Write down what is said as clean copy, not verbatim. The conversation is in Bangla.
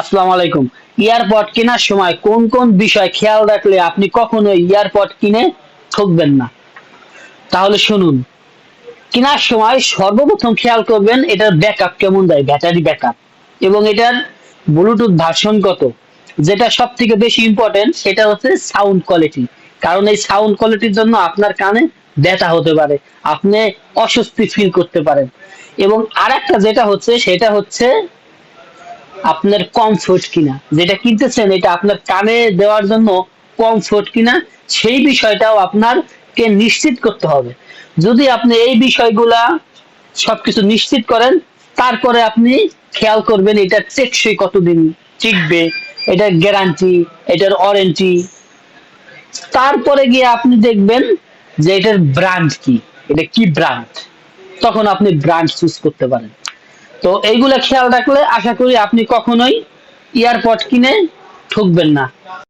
আসসালামু আলাইকুম। এয়ারপড কেনার সময় কোন কোন বিষয় খেয়াল রাখলে আপনি কখনো এয়ারপড কিনে ঠকবেন না? তাহলে শুনুন। কেনার সময় সর্বপ্রথম খেয়াল করবেন এটার ব্যাকআপ কেমন দেয়, ব্যাটারি ব্যাকআপ, এবং এটার ব্লুটুথ ভার্সন কত। যেটা সব থেকে বেশি ইম্পর্টেন্ট সেটা হচ্ছে সাউন্ড কোয়ালিটি। কারণ এই সাউন্ড কোয়ালিটির জন্য আপনার কানে ব্যথা হতে পারে, আপনি অস্বস্তি ফিল করতে পারেন। এবং আরেকটা যেটা হচ্ছে সেটা হচ্ছে আপনার কমফোর্ট কিনা, যেটা কিনতেছেন এটা আপনার কানে দেওয়ার জন্য কমফোর্ট কিনা, সেই বিষয়টাও আপনারকে নিশ্চিত করতে হবে। যদি আপনি এই বিষয়গুলা সবকিছু নিশ্চিত করেন, তারপরে আপনি খেয়াল করবেন এটা টেকসই কতদিন টিকবে, এটার গ্যারান্টি, এটার ওয়ারেন্টি। তারপরে গিয়ে আপনি দেখবেন যে এটার ব্র্যান্ড কি, এটা কি ব্র্যান্ড, তখন আপনি ব্র্যান্ড চুজ করতে পারেন। তো এইগুলা খেয়াল রাখলে আশা করি আপনি কখনোই এয়ারপড কিনে ঠকবেন না।